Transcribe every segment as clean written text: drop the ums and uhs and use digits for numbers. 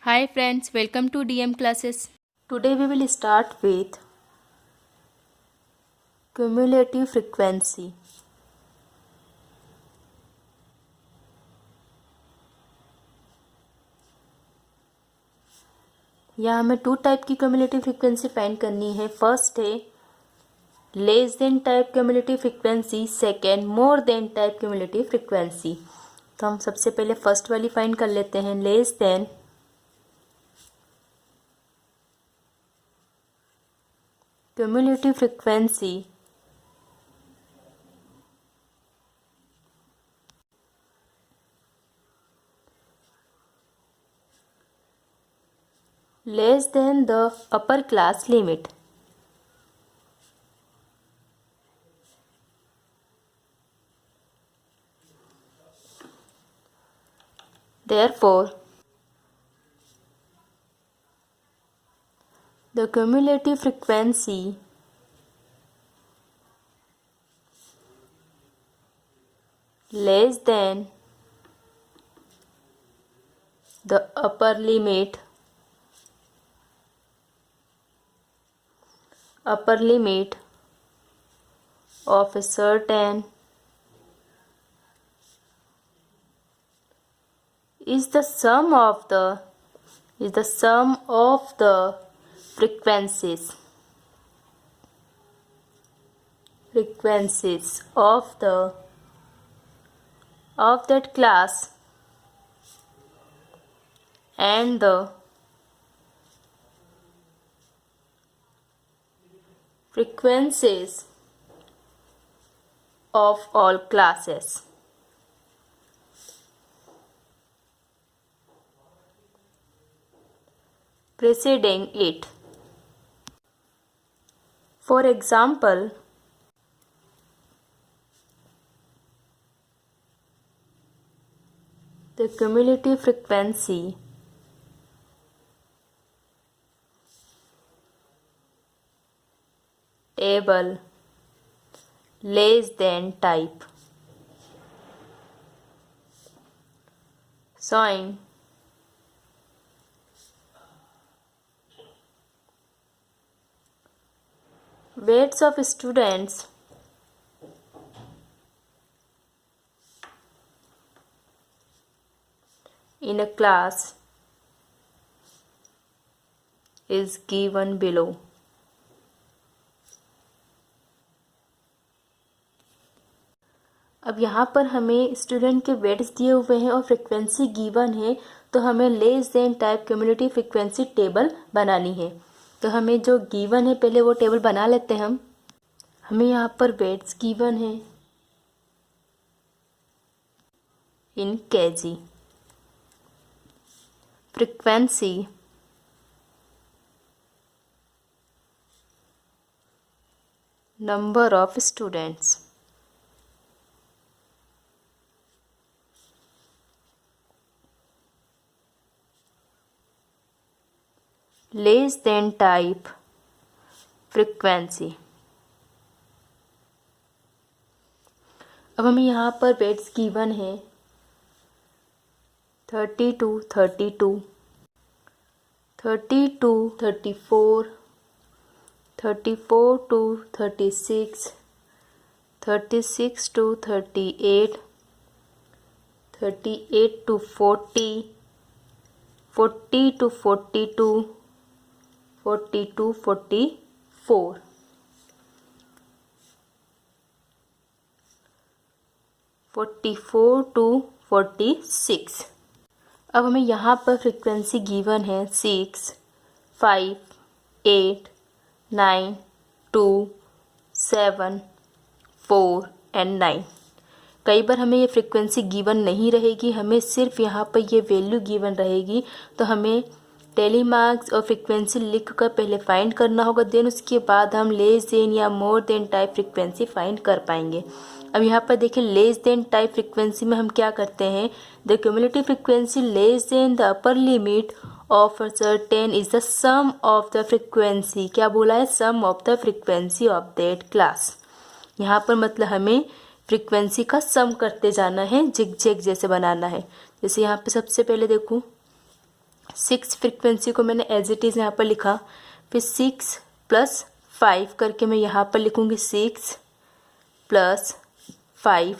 Hi friends, welcome to DM classes. Today we will start with cumulative frequency. यहाँ हमें to type की cumulative frequency find करनी है। First है less than type cumulative frequency, second मोर than type cumulative frequency. तो हम सबसे पहले फर्स्ट वाली फाइंड कर लेते हैं, less than cumulative frequency less than the upper class limit. Therefore, the cumulative frequency less than the upper limit of a certain is the sum of the frequencies of that class and the frequencies of all classes. Preceding it. For example, the cumulative frequency table less than type showing weights of students in a class is given below. अब यहाँ पर हमें student के weights दिए हुए हैं और frequency given है, तो हमें less than type cumulative frequency table बनानी है। तो हमें जो गिवन है पहले वो टेबल बना लेते हैं हम। हमें यहाँ पर वेट्स गिवन है in KG, frequency number of students, less than type frequency. अब हमें यहाँ पर वेट्स गिवन है 32, 32, 32, 34, 34 to 36, 36 to 38, 38 to 40, 40 to 42, 40 to 44, 44 to 46। अब हमें यहाँ पर फ्रीक्वेंसी गिवन है 6, 5, 8, 9, 2, 7, 4 एंड 9। कई बार हमें ये फ्रीक्वेंसी गिवन नहीं रहेगी, हमें सिर्फ यहाँ पर ये वैल्यू गिवन रहेगी, तो हमें टेली मार्क्स और फ्रीक्वेंसी लिख कर पहले फाइंड करना होगा, देन उसके बाद हम लेस देन या मोर देन टाइप फ्रीक्वेंसी फाइंड कर पाएंगे। अब यहाँ पर देखिए लेस देन टाइप फ्रीक्वेंसी में हम क्या करते हैं, the cumulative frequency less than the upper limit of a certain is the sum of the frequency. क्या बोला है, sum of the frequency of that class. यहाँ पर मतलब हमें फ्रीक्वेंसी का सम करते जाना है, जिग जैसे बनाना है। जैसे यहाँ पे सबसे पहले देखूँ 6 फ्रिक्वेंसी को मैंने एज इट इज़ यहाँ पर लिखा, फिर 6 + 5 करके मैं यहाँ पर लिखूँगी 6 + 5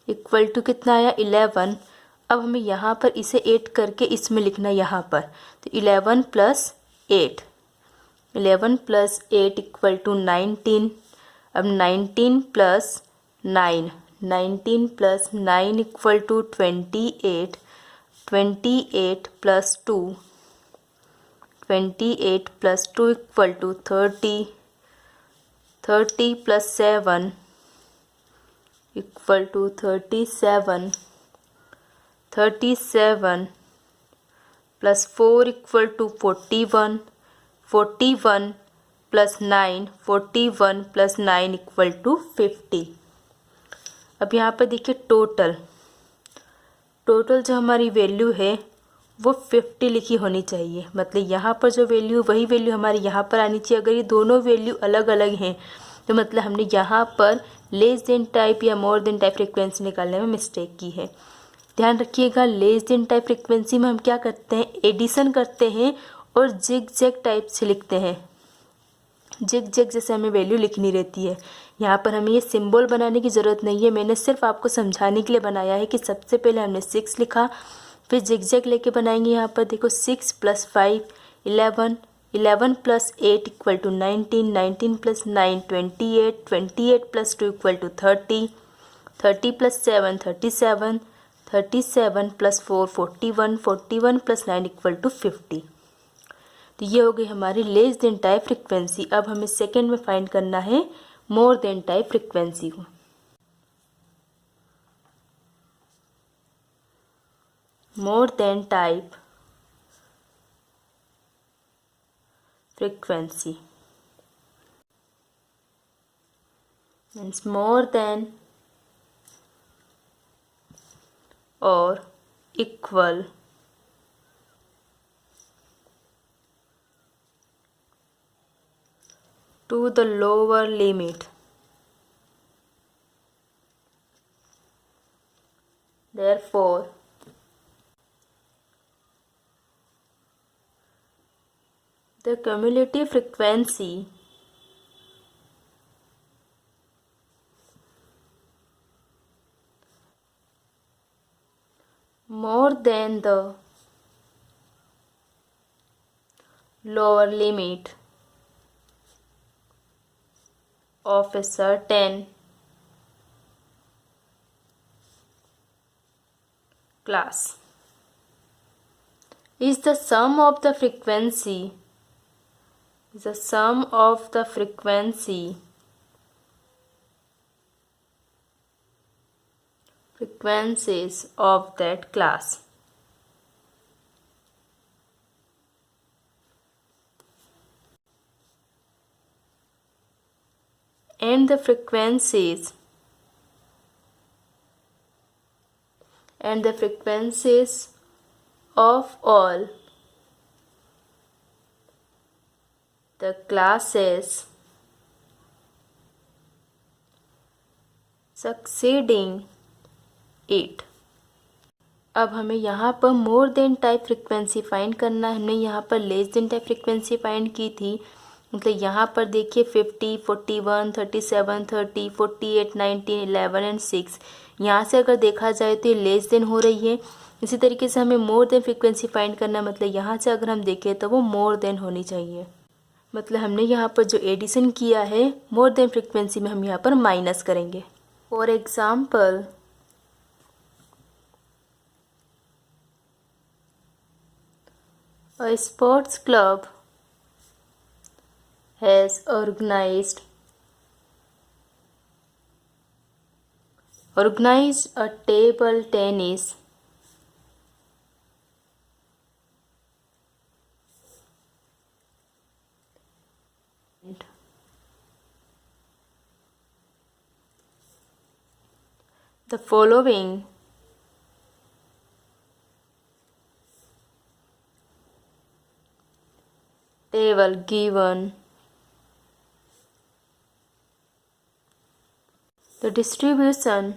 इक्वल टू कितना आया 11। अब हमें यहाँ पर इसे 8 करके इसमें लिखना है यहाँ पर, तो 11 + 8 इक्वल टू 19। अब 19 + 9 equal to 28 + 2 equal to 30 + 7 equal to 37 + 4 equal to 41 + 9 equal to 50। अब यहाँ पर देखिए टोटल जो हमारी वैल्यू है वो 50 लिखी होनी चाहिए, मतलब यहाँ पर जो वैल्यू वही वैल्यू हमारी यहाँ पर आनी चाहिए। अगर ये दोनों वैल्यू अलग अलग हैं तो मतलब हमने यहाँ पर लेस देन टाइप या मोर देन टाइप फ्रिक्वेंसी निकालने में मिस्टेक की है। ध्यान रखिएगा, लेस देन टाइप फ्रिक्वेंसी में हम क्या करते हैं, एडिशन करते हैं और जिग जैग टाइप से लिखते हैं। जिग जैग जैसे हमें वैल्यू लिखनी रहती है। यहाँ पर हमें ये सिंबल बनाने की ज़रूरत नहीं है, मैंने सिर्फ आपको समझाने के लिए बनाया है कि सबसे पहले हमने 6 लिखा, फिर जिग जैग लेके बनाएंगे। यहाँ पर देखो 6 + 5 11 + 8 equal to 19 + 9 28 + 2 equal to 30 + 7 37 + 4 41 + 9 equal to 50। तो ये हो गई हमारी लेस देन टाइप फ्रिक्वेंसी। अब हमें सेकेंड में फाइंड करना है मोर देन टाइप फ्रिक्वेंसी को। मोर than type frequency means more than or equal to the lower limit, therefore the cumulative frequency more than the lower limit of a certain class is the sum of the frequencies of that class. And the frequencies of all the classes succeeding it. अब हमें यहाँ पर मोर than type frequency find करना है। हमने यहाँ पर less than type frequency find की थी, मतलब यहाँ पर देखिए 50 41 37 30 48 19 11 एंड 6। यहाँ से अगर देखा जाए तो ये लेस देन हो रही है। इसी तरीके से हमें मोर देन फ्रिक्वेंसी फाइंड करना है, मतलब यहाँ से अगर हम देखें तो वो मोर देन होनी चाहिए। मतलब हमने यहाँ पर जो एडिशन किया है मोर देन फ्रिक्वेंसी में हम यहाँ पर माइनस करेंगे। For example a sports club has organized a table tennis the following table given the distribution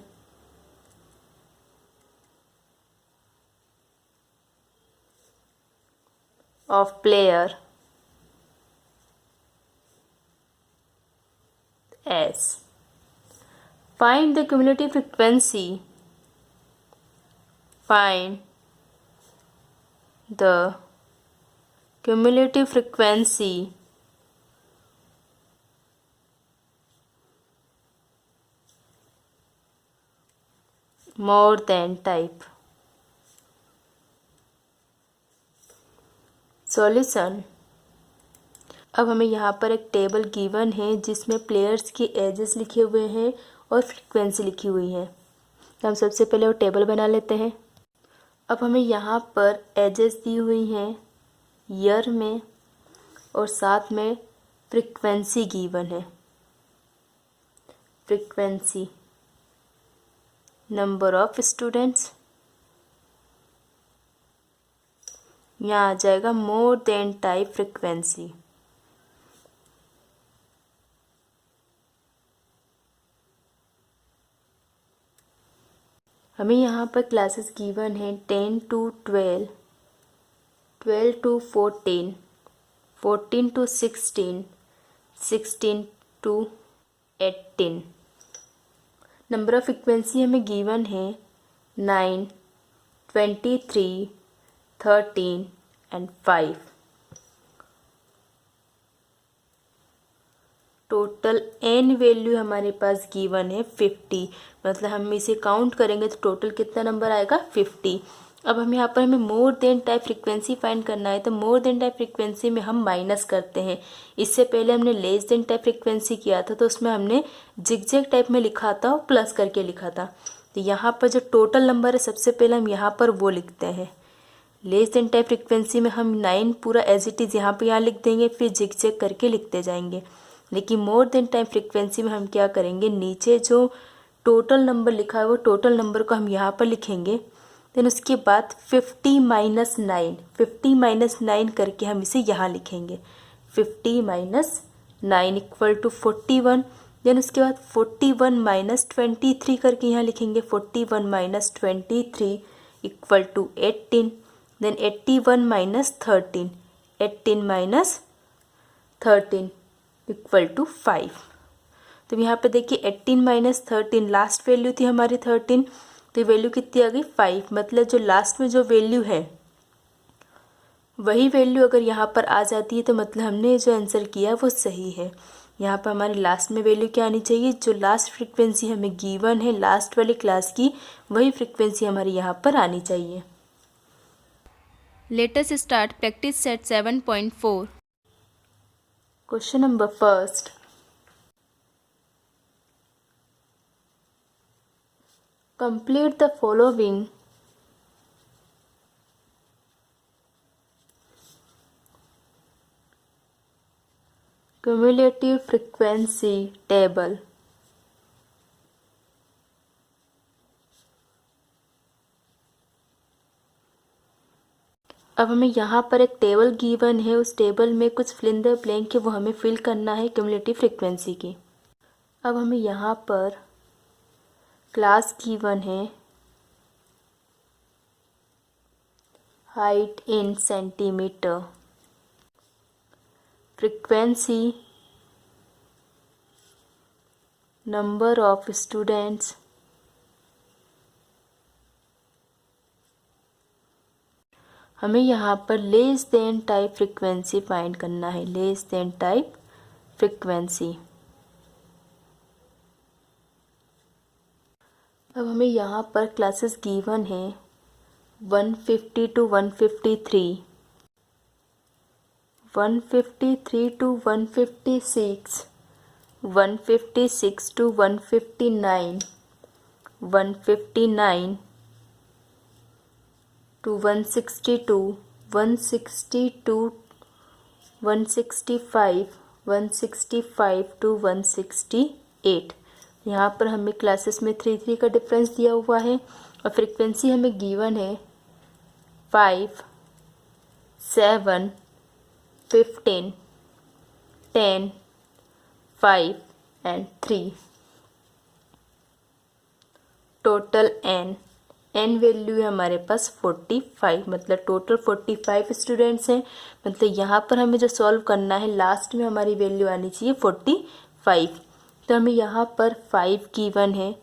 of player S. Find the cumulative frequency. Find the cumulative frequency more than type. Solution. अब हमें यहाँ पर एक table given है जिसमें players की edges लिखे हुए हैं और फ्रीक्वेंसी लिखी हुई है। तो हम सबसे पहले वो टेबल बना लेते हैं। अब हमें यहाँ पर एजेस दी हुई हैं ईयर में और साथ में फ्रीक्वेंसी गिवन है। फ्रीक्वेंसी, नंबर ऑफ स्टूडेंट्स, यहाँ आ जाएगा मोर देन टाइप फ्रीक्वेंसी। हमें यहाँ पर क्लासेस गिवन है 10 to 12, 12 to 14, 14 to 16, 16 to 18। Number of frequency हमें गिवन है 9, 23, 13 एंड 5। टोटल एन वैल्यू हमारे पास गिवन है 50, मतलब हम इसे काउंट करेंगे तो टोटल कितना नंबर आएगा 50। अब हम यहाँ पर हमें मोर देन टाइप फ्रीक्वेंसी फाइंड करना है, तो मोर देन टाइप फ्रीक्वेंसी में हम माइनस करते हैं। इससे पहले हमने लेस देन टाइप फ्रीक्वेंसी किया था तो उसमें हमने जिगजैग टाइप में लिखा था और प्लस करके लिखा था। तो यहाँ पर जो टोटल नंबर है सबसे पहले हम यहाँ पर वो लिखते हैं। लेस देन टाइप फ्रीक्वेंसी में हम 9 पूरा एज इट इज़ यहाँ पर यहाँ लिख देंगे, फिर जिगजैग करके लिखते जाएंगे। लेकिन मोर देन टाइम फ्रीक्वेंसी में हम क्या करेंगे, नीचे जो टोटल नंबर लिखा है वो टोटल नंबर को हम यहाँ पर लिखेंगे। देन उसके बाद 50 माइनस 9, 50 माइनस 9 करके हम इसे यहाँ लिखेंगे। 50 माइनस 9 इक्वल टू 41। देन उसके बाद 41 माइनस 23 करके यहाँ लिखेंगे। 41 minus 23 equal to 18। Then 81 minus 13, 18 minus 13 equal to 5। तो यहाँ पे देखिए 18 माइनस 13, लास्ट वैल्यू थी हमारी 13, तो वैल्यू कितनी आ गई 5। मतलब जो लास्ट में जो वैल्यू है वही वैल्यू अगर यहाँ पर आ जाती है तो मतलब हमने जो आंसर किया वो सही है। यहाँ पर हमारी लास्ट में वैल्यू क्या आनी चाहिए, जो लास्ट फ्रीक्वेंसी हमें गिवन है लास्ट वाली क्लास की वही फ्रीक्वेंसी हमारी यहाँ पर आनी चाहिए। Let us start practice set 7.4. Question number first. Complete the following cumulative frequency table. अब हमें यहाँ पर एक टेबल गिवन है, उस टेबल में कुछ फिल इन द ब्लैंक है वो हमें फिल करना है क्यूमुलेटिव फ्रीक्वेंसी की। अब हमें यहाँ पर क्लास गिवन है height in centimetre, frequency number of students, हमें यहाँ पर less than type frequency find करना है। Less than type frequency. अब हमें यहाँ पर क्लासेस गिवन है 150 to 153, 153 to 156, 156 to 159, 159 to 162, 162 165, 165 to 168। यहाँ पर हमें क्लासेस में 3 का डिफरेंस दिया हुआ है और फ्रीक्वेंसी हमें गिवन है 5, 7, 15, 10, 5 and 3। Total n n value है हमारे पास 45, मतलब टोटल 45 स्टूडेंट्स हैं। मतलब यहाँ पर हमें जो सॉल्व करना है लास्ट में हमारी वैल्यू आनी चाहिए 45। तो हमें यहाँ पर 5 गिवन है।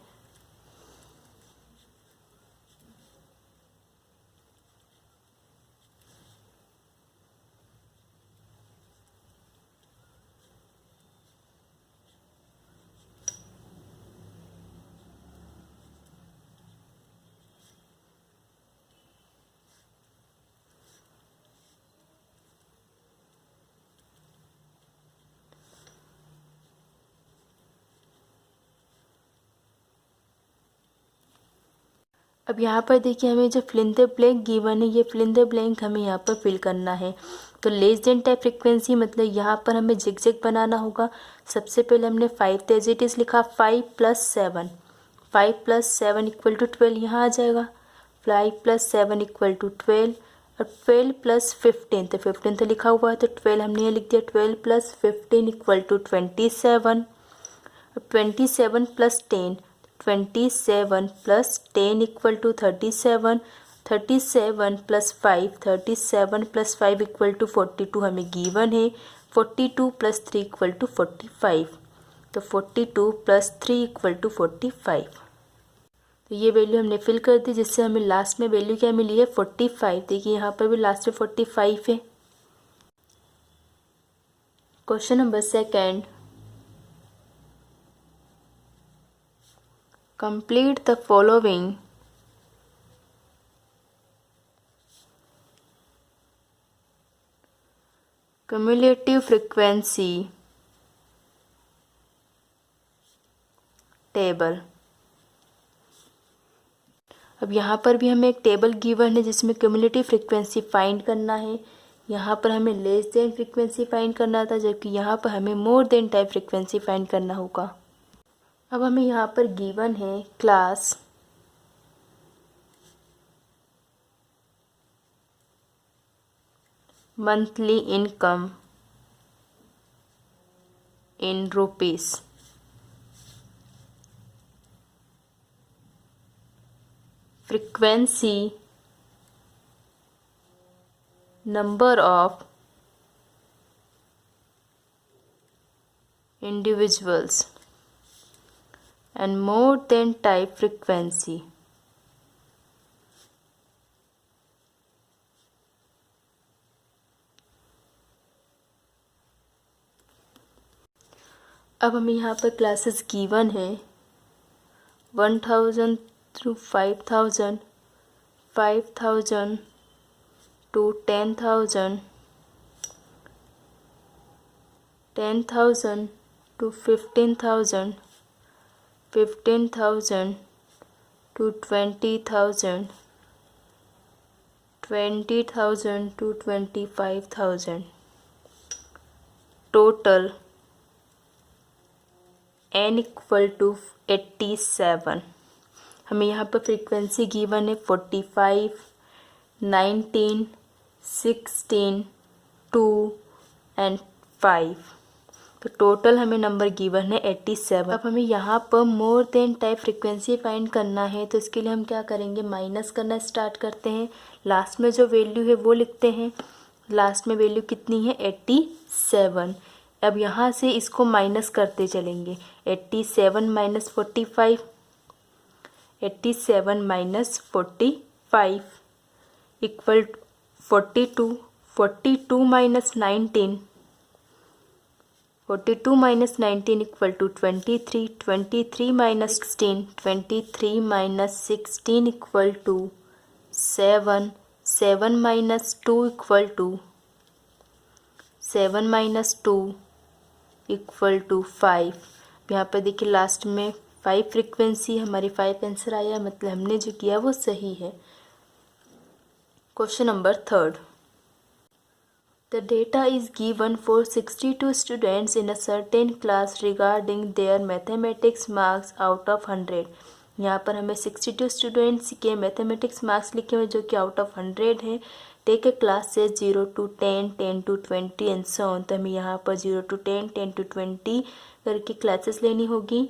अब यहाँ पर देखिए हमें जो fill in the blank given है, ये फिल इन द ब्लैंक हमें यहाँ पर फिल करना है। तो लेस देन टाइप फ्रिक्वेंसी मतलब यहाँ पर हमें जिग बनाना होगा। सबसे पहले हमने 5 एज इट इज़ लिखा, 5 + 7, 5 + 7 = 12 यहाँ आ जाएगा। 5 + 7 = 12 और 12 + 15, तो 15 तो लिखा हुआ है तो 12 हमने यहाँ लिख दिया। 12 + 15 = 27 और 27 + 10, 27 + 10 = 37, 37 + 5, 37 + 5 = 42 हमें गिवन है। 42 + 3 = 45, तो 42 + 3 = 45। तो ये वैल्यू हमने फिल कर दी, जिससे हमें लास्ट में वैल्यू क्या मिली है 45। देखिए यहाँ पर भी लास्ट में 45 है। Question number 2, complete the following cumulative frequency table. अब यहाँ पर भी हमें एक टेबल गिवन है जिसमें क्यूमुलेटिव फ्रीक्वेंसी फाइंड करना है। यहाँ पर हमें लेस देन फ्रीक्वेंसी फाइंड करना था, जबकि यहाँ पर हमें मोर देन टाइप फ्रीक्वेंसी फाइंड करना होगा। अब हमें यहाँ पर गिवन है class, monthly income in rupees, frequency, number of individuals and more than type frequency। अब हमें यहाँ पर क्लासेस गिवन है 1000 to 5000, 5000 to 10,000, 10,000 to 15,000, 15,000 to 20,000, 20,000 to 25,000। Total n = 87। हमें यहाँ पर फ्रीक्वेंसी गिवन है 45, 19, 16, 2 एंड 5। तो टोटल हमें नंबर गिवन है 87। अब हमें यहाँ पर मोर देन टाइप फ्रीक्वेंसी फाइंड करना है, तो इसके लिए हम क्या करेंगे, माइनस करना स्टार्ट करते हैं। लास्ट में जो वैल्यू है वो लिखते हैं। लास्ट में वैल्यू कितनी है 87। अब यहाँ से इसको माइनस करते चलेंगे। 87 - 45, 87 - 45 equal 42, 42 - 19, 42 - 19 equal to 23, 23 - 16, 23 - 16 equal to 7, 7 - 2 equal to 7 - 2 equal to 5। यहाँ पर देखिए लास्ट में 5 फ्रीक्वेंसी, हमारी 5 आंसर आया, मतलब हमने जो किया वो सही है। Question number 3, the data is given for 62 students in a certain class regarding their mathematics marks out of 100। यहाँ पर हमें 62 स्टूडेंट्स के मैथमेटिक्स मार्क्स लिखे हुए जो कि आउट ऑफ 100 है। टेक ए क्लास से 0 to 10, 10 to 20 and so on. तो हमें यहाँ पर 0 to 10, 10 to 20 करके क्लासेस लेनी होगी।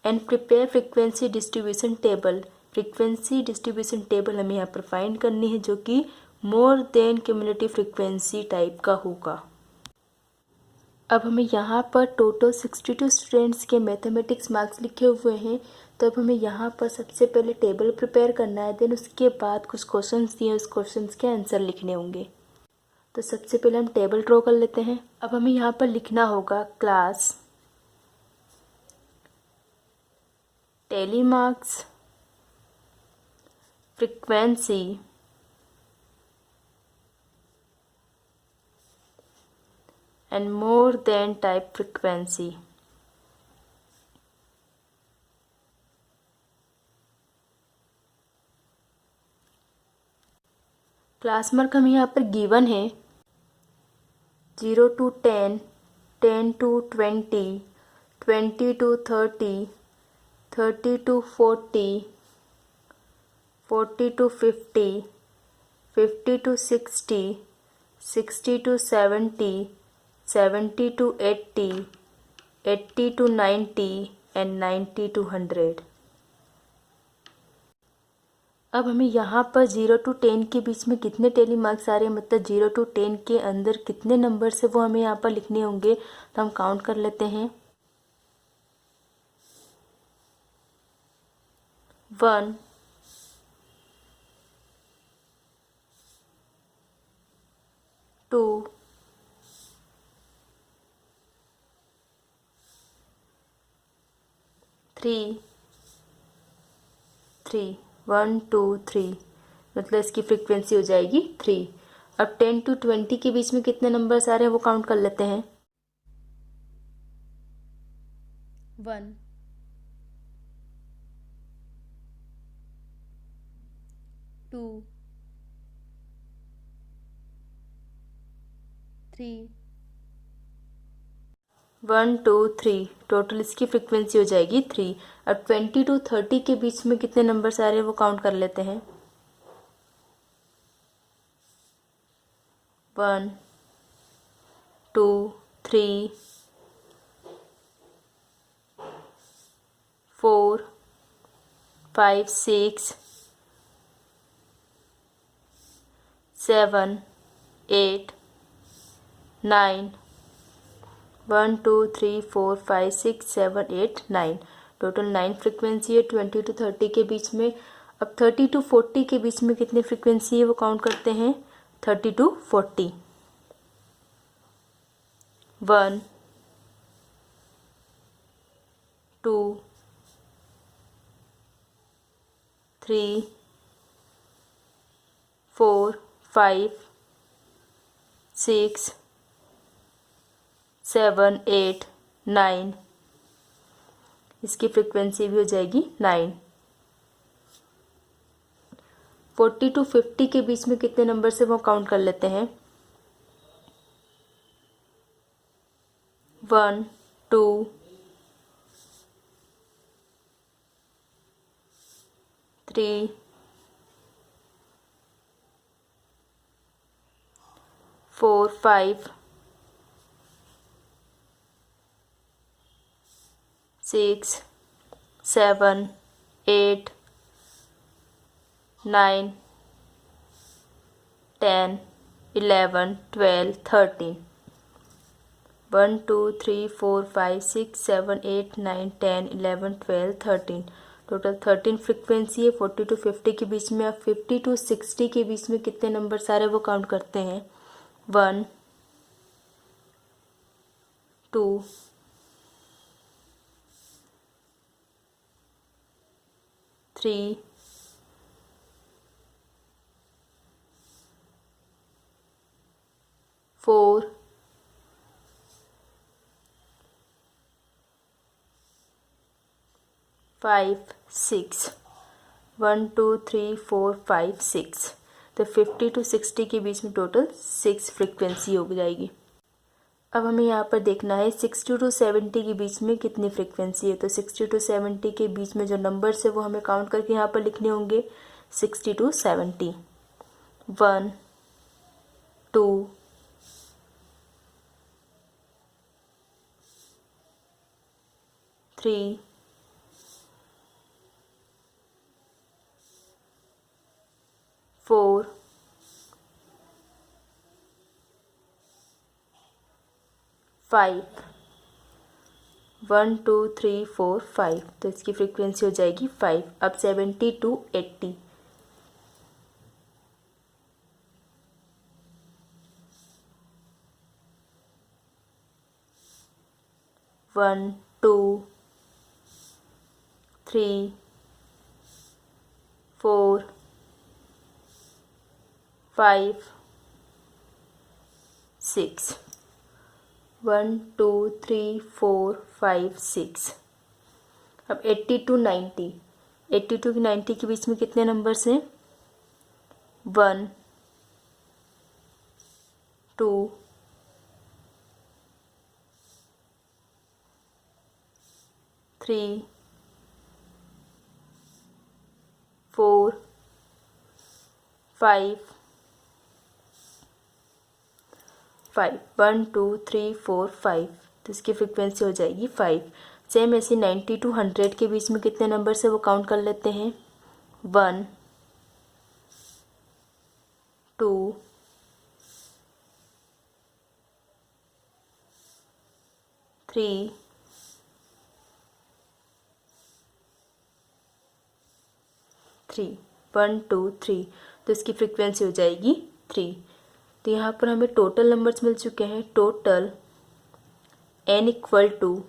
And prepare frequency distribution table, frequency distribution table हमें यहाँ पर फाइंड करनी है जो कि more than cumulative frequency type का होगा। अब हमें यहाँ पर टोटल 62 स्टूडेंट्स के मैथमेटिक्स मार्क्स लिखे हुए हैं। तो अब हमें यहाँ पर सबसे पहले टेबल प्रिपेयर करना है, देन उसके बाद कुछ क्वेश्चंस दिए, उस क्वेश्चंस के आंसर लिखने होंगे। तो सबसे पहले हम टेबल ड्रॉ कर लेते हैं। अब हमें यहाँ पर लिखना होगा class, tally marks, frequency, and more than type frequency। Class mark हमें यहाँ पर गिवन है 0 to 10, 10 to 20, 20 to 30, 30 to 40, 40 to 50, 50 to 60, 60 to 70, 70 to 80, 80 to 90 and 90 to 100। अब हमें यहाँ पर 0 to 10 के बीच में कितने टेली मार्क्स आ रहे हैं, मतलब 0 to 10 के अंदर कितने नंबर है वो हमें यहाँ पर लिखने होंगे। तो हम काउंट कर लेते हैं। 1, 2, 3, 3, 1 2 3, मतलब इसकी फ्रीक्वेंसी हो जाएगी 3। अब 10 to 20 के बीच में कितने नंबर्स आ रहे हैं वो काउंट कर लेते हैं। 1, 2, 3, 1 2 3, टोटल इसकी फ्रीक्वेंसी हो जाएगी 3। अब 20 to 30 के बीच में कितने नंबर्स आ रहे हैं वो काउंट कर लेते हैं। 1 2 3 4 5 6 7 8 9, 1 2 3 4 5 6 7 8 9, टोटल 9 फ्रीक्वेंसी है 20 to 30 के बीच में। अब 30 to 40 के बीच में कितनी फ्रीक्वेंसी है वो काउंट करते हैं। 30 to 40, 1 2 3 4 5 6 7 8 9, इसकी फ्रीक्वेंसी भी हो जाएगी 9। 40 to 50 के बीच में कितने नंबर से वो काउंट कर लेते हैं। 1 2 3 4 5 6 7 8 9 10 11 12 13, 1 2 3 4 5 6 7 8 9 10 11 12 13, टोटल 13 फ्रीक्वेंसी है 40 to 50 के बीच में। अब 50 to 60 के बीच में कितने नंबर सारे वो काउंट करते हैं। 1 2 3 4 5 6, 1 2 3 4 5 6, तो 50 to 60 के बीच में टोटल 6 फ्रीक्वेंसी हो जाएगी। अब हमें यहाँ पर देखना है 60 to 70 के बीच में कितनी फ्रीक्वेंसी है। तो 60 to 70 के बीच में जो नंबर्स है वो हमें काउंट करके यहाँ पर लिखने होंगे। 60 to 70, 1 2 3 4 5 1 2 3 4 5, तो इसकी फ्रीक्वेंसी हो जाएगी 5। अब 70 to 80, 1 2 3 4 5 6, 1 2 3 4 5 6। अब 80 to 90, 80 to 90 के बीच में कितने नंबर्स हैं? 1 2 3 4 5 5, 1 2 3 4 5, तो इसकी फ्रीक्वेंसी हो जाएगी 5। सेम ऐसे 90 to 100 के बीच में कितने नंबर से वो काउंट कर लेते हैं? 1 2 3 3, 1 2 3, तो इसकी फ्रीक्वेंसी हो जाएगी 3। तो यहाँ पर हमें टोटल नंबर्स मिल चुके हैं, टोटल n इक्वल टू,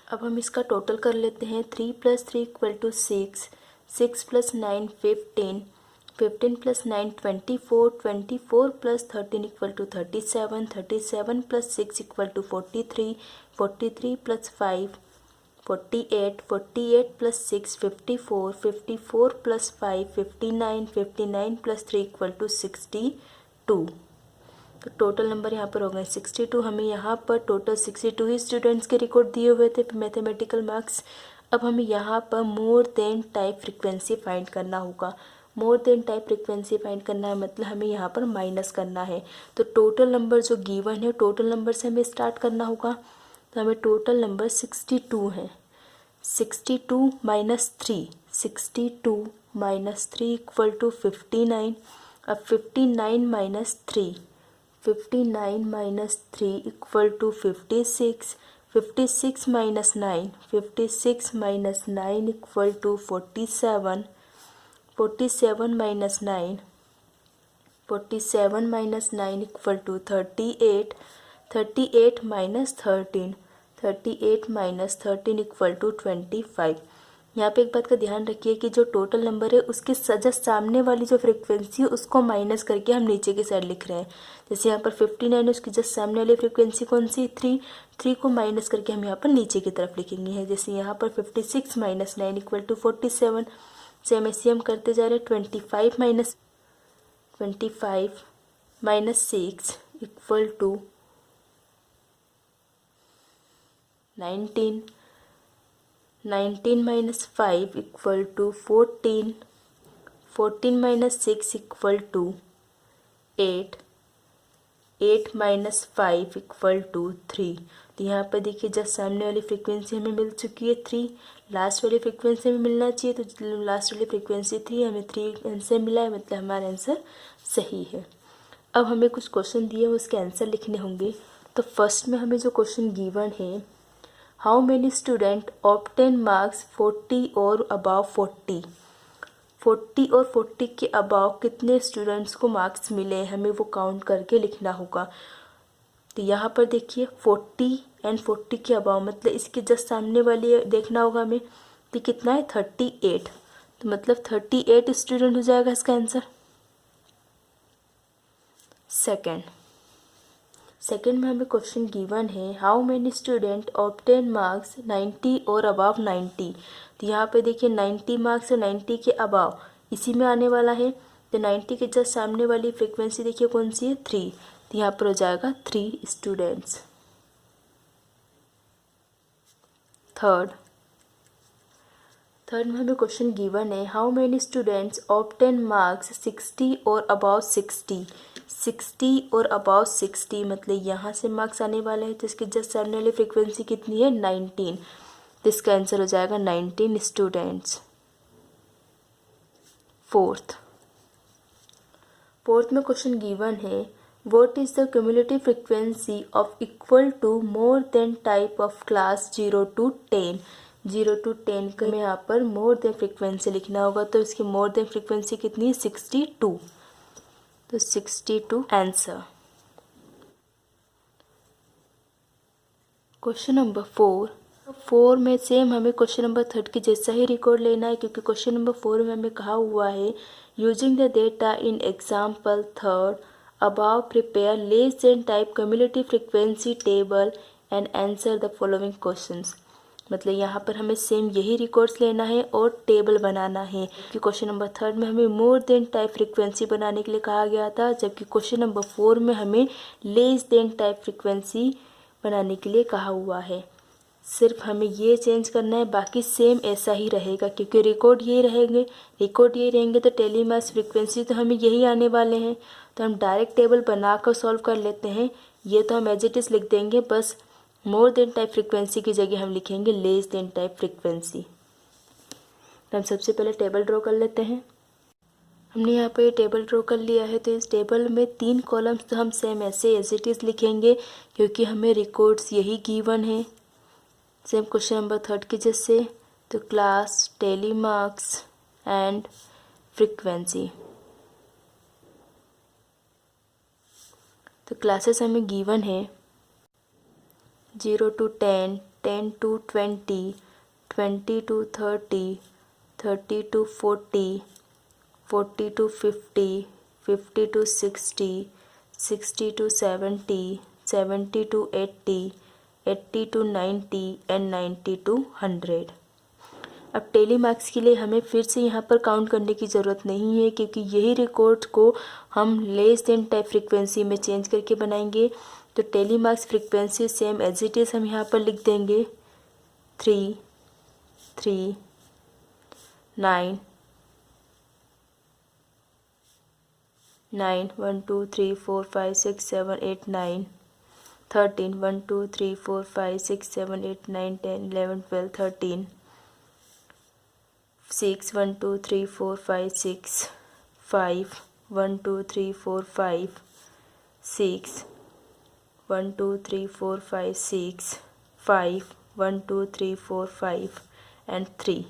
अब हम इसका टोटल कर लेते हैं। 3 + 3 = 6, 6 + 9 15, 15 + 9 24, 24 + 13 = 37, 37 + 6 = 43, 43 + 5 48, 48 + 6 54, 54 + 5 59, 59 + 3 = 62। तो टोटल नंबर यहाँ पर हो गए 62। हमें यहाँ पर टोटल 62 ही स्टूडेंट्स के रिकॉर्ड दिए हुए थे मैथमेटिकल मार्क्स। अब हमें यहाँ पर मोर देन टाइप फ्रीक्वेंसी फाइंड करना होगा। मोर देन टाइप फ्रीक्वेंसी फाइंड करना है मतलब हमें यहाँ पर माइनस करना है। तो टोटल नंबर जो गिवन है टोटल नंबर से हमें स्टार्ट करना होगा। तो हमें टोटल नंबर 62 है। 62 - 3, 62 - 3 = 59। अब 59 - 3, 59 - 3 = 56, 56 - 9, 56 - 9 = 47, 47 - 9, 47 - 9 = 38, 38 - 13, 38 - 13 = 25। यहाँ पे एक बात का ध्यान रखिए कि जो टोटल नंबर है उसके जस्ट सामने वाली जो फ्रीक्वेंसी है उसको माइनस करके हम नीचे की साइड लिख रहे हैं। जैसे यहाँ पर 59 है, उसकी जस्ट सामने वाली फ्रीक्वेंसी कौन सी? 3, 3 को माइनस करके हम यहाँ पर नीचे की तरफ लिखेंगे है। जैसे यहाँ पर 56 - 9 = 47। सेम ऐसे हम करते जा रहे हैं। 25 - 6 = 19, 19 - 5 = 14, 14 - 6 = 8, 8 - 5 = 3। तो यहाँ पर देखिए जब सामने वाली फ्रीक्वेंसी हमें मिल चुकी है 3, लास्ट वाली फ्रीक्वेंसी हमें मिलना चाहिए, तो लास्ट वाली फ्रीक्वेंसी 3, हमें 3 आंसर मिला है, मतलब हमारा आंसर सही है। अब हमें कुछ क्वेश्चन दिए उसके आंसर लिखने होंगे। तो फर्स्ट में हमें जो क्वेश्चन गिवन है, how many student obtain marks 40 or above 40, 40 और 40 के अबाव कितने स्टूडेंट्स को मार्क्स मिले, हमें वो काउंट करके लिखना होगा। तो यहाँ पर देखिए 40 एंड 40 के अबाव मतलब इसके जस्ट सामने वाली देखना होगा हमें। तो कितना है? 38, तो मतलब 38 स्टूडेंट हो जाएगा इसका आंसर। सेकेंड में हमें क्वेश्चन गिवन है, how many student obtain marks 90 or above 90। तो यहाँ पे देखिए 90 मार्क्स और 90 के अबाव इसी में आने वाला है। तो 90 के जस्ट सामने वाली फ्रीक्वेंसी देखिए कौन सी है? 3, तो यहाँ पर हो जाएगा 3 स्टूडेंट्स। थर्ड में हमें क्वेश्चन गिवन है, how many students obtain marks 60 or above 60, 60 or above 60 मतलब यहाँ से मार्क्स आने वाले हैं। तो इसके जस्ट सामने वाली फ्रीक्वेंसी कितनी है? 19, तो इसका आंसर हो जाएगा 19 स्टूडेंट्स। फोर्थ में क्वेश्चन गिवन है, what is the cumulative frequency of equal to more than type of class 0 to 10। 0 to 10 का हमें यहाँ पर मोर देन फ्रीक्वेंसी लिखना होगा, तो इसकी मोर देन फ्रीक्वेंसी कितनी है? 62। तो 62 आंसर। क्वेश्चन नंबर 4 में सेम हमें क्वेश्चन नंबर 3 के जैसा ही रिकॉर्ड लेना है, क्योंकि क्वेश्चन नंबर 4 में हमें कहा हुआ है, using the data in example 3 above prepare less than type cumulative frequency table and answer the following questions. मतलब यहाँ पर हमें सेम यही रिकॉर्ड्स लेना है और टेबल बनाना है, कि क्वेश्चन नंबर 3 में हमें मोर देन टाइप फ्रीक्वेंसी बनाने के लिए कहा गया था, जबकि क्वेश्चन नंबर 4 में हमें लेस देन टाइप फ्रीक्वेंसी बनाने के लिए कहा हुआ है। सिर्फ हमें ये चेंज करना है, बाकी सेम ऐसा ही रहेगा, क्योंकि रिकॉर्ड ये रहेंगे तो टेलीमास फ्रीक्वेंसी तो हमें यही आने वाले हैं। तो हम डायरेक्ट टेबल बनाकर सॉल्व कर लेते हैं। ये तो हम एज इट इज़ लिख देंगे, बस मोर देन टाइप फ्रीक्वेंसी की जगह हम लिखेंगे लेस देन टाइप फ्रीक्वेंसी। तो हम सबसे पहले टेबल ड्रॉ कर लेते हैं। हमने यहाँ पर ये टेबल ड्रॉ कर लिया है, तो इस टेबल में 3 कॉलम्स तो हम सेम ऐसे एज इट इज़ लिखेंगे, क्योंकि हमें रिकॉर्ड्स यही गिवन है सेम क्वेश्चन नंबर 3 के जैसे। तो क्लास, टेलीमार्क्स एंड फ्रीक्वेंसी। तो क्लासेस हमें गिवन है 0 to 10, 10 to 20, 20 to 30, 30 to 40, 40 to 50, 50 to 60, 60 to 70, 70 to 80, 80 to 90 and 90 to 100। अब टेलीमार्क्स के लिए हमें फिर से यहाँ पर काउंट करने की ज़रूरत नहीं है, क्योंकि यही रिकॉर्ड को हम लेस देन टाइप फ्रीक्वेंसी में चेंज करके बनाएंगे। तो tally marks frequency same as it is हम यहाँ पर लिख देंगे 3, 3, 9, 9, 1 2 3 4 5 6 7 8 9, 13, 1 2 3 4 5 6 7 8 9 10 11 12 13, 6, 1 2 3 4 5 6 5, 1 2 3 4 5 6, 1 2 3 4 5 6 5, 1 2 3 4 5 and 3।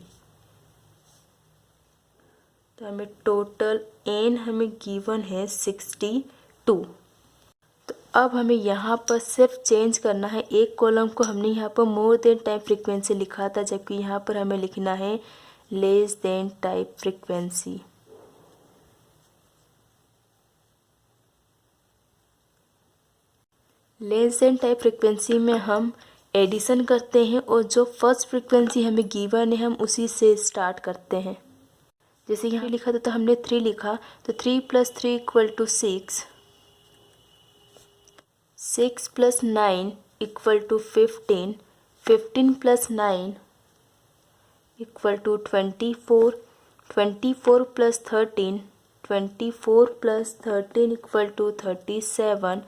तो हमें टोटल एन हमें गिवन है 62। तो अब हमें यहाँ पर सिर्फ चेंज करना है, एक कॉलम को हमने यहाँ पर मोर देन टाइप फ्रीक्वेंसी लिखा था, जबकि यहाँ पर हमें लिखना है less than type frequency. Less than type frequency में हम एडिशन करते हैं, और जो फर्स्ट फ्रीक्वेंसी हमें गिवन है हम उसी से स्टार्ट करते हैं। जैसे यहाँ लिखा था तो हमने 3 लिखा, तो 3 + 3 = 6, 6 + 9 = 15, 15 + 9 = 24, 24 + 13, 24 + 13 = 37।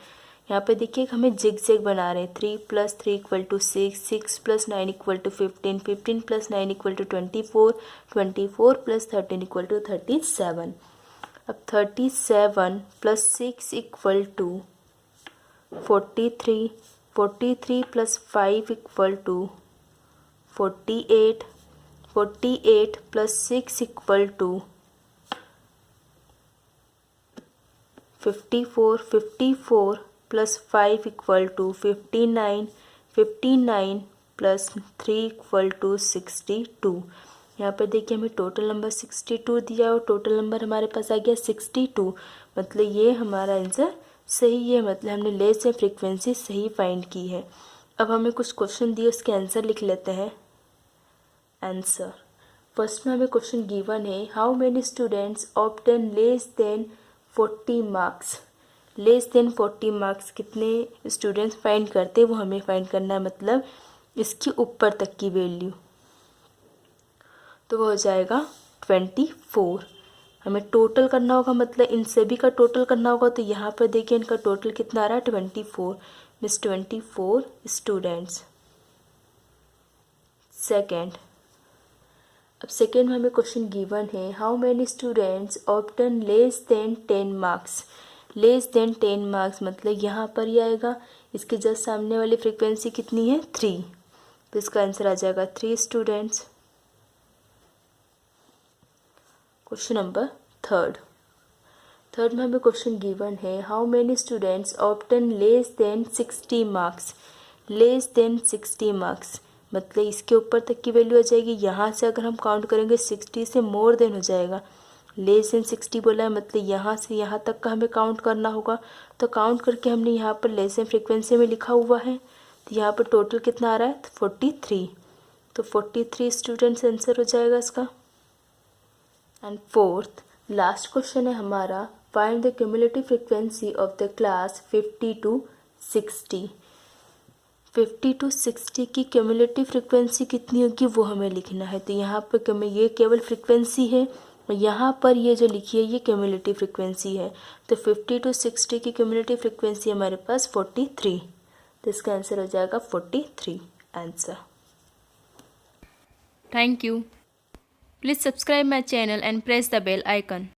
यहाँ पे देखिए हमें जिग बना रहे हैं। 3 + 3 = 6, 6 + 9 = 15, 15 + 9 = 24, 24 + 13 = 37। अब 37 + 6 = 43, 43 + 5 = 48, 48 + 6 = 54, 54 + 5 = 59, 59 + 3 = 62। यहाँ पर देखिए हमें टोटल नंबर 62 दिया और टोटल नंबर हमारे पास आ गया 62। मतलब ये हमारा आंसर सही है, मतलब हमने लेस देन फ्रीक्वेंसी सही फाइंड की है। अब हमें कुछ क्वेश्चन दिए, उसके आंसर लिख लेते हैं। आंसर फर्स्ट में हमें क्वेश्चन गिवन है, how many students obtain less than 40 marks. Less than 40 marks कितने स्टूडेंट्स फाइंड करते हैं वो हमें फाइंड करना है, मतलब इसके ऊपर तक की वैल्यू। तो वो हो जाएगा 24। हमें टोटल करना होगा, मतलब इन सभी का टोटल करना होगा। तो यहाँ पर देखिए इनका टोटल कितना आ रहा है 24, मीन्स 24 स्टूडेंट्स। सेकेंड, अब सेकेंड में हमें क्वेश्चन गिवन है, how many students obtain less than 10 marks. Less than 10 marks मतलब यहाँ पर ही आएगा, इसके जस्ट सामने वाली फ्रीक्वेंसी कितनी है 3, तो इसका आंसर आ जाएगा 3 स्टूडेंट्स। क्वेश्चन नंबर थर्ड में हमें क्वेश्चन गिवन है, how many students obtain less than 60 marks. Less than 60 marks मतलब इसके ऊपर तक की वैल्यू आ जाएगी, यहाँ से अगर हम काउंट करेंगे 60 से मोर देन हो जाएगा। लेस देन 60 बोला है मतलब यहाँ से यहाँ तक का हमें काउंट करना होगा, तो काउंट करके हमने यहाँ पर लेस देन फ्रीक्वेंसी में लिखा हुआ है, तो यहाँ पर टोटल कितना आ रहा है 43, तो 43 स्टूडेंट्स आंसर हो जाएगा इसका। एंड फोर्थ लास्ट क्वेश्चन है हमारा, find the cumulative frequency of the class 50 to 60। 50 to 60 की क्यूमुलेटिव फ्रीक्वेंसी कितनी होगी वो हमें लिखना है, तो यहाँ पर ये केवल फ्रीक्वेंसी है और यहाँ पर ये जो लिखी है ये क्यूमुलेटिव फ्रीक्वेंसी है, तो 50 to 60 की क्यूमुलेटिव फ्रीक्वेंसी हमारे पास 43, तो इसका आंसर हो जाएगा 43 answer. Thank you. Please subscribe my channel and press the bell icon.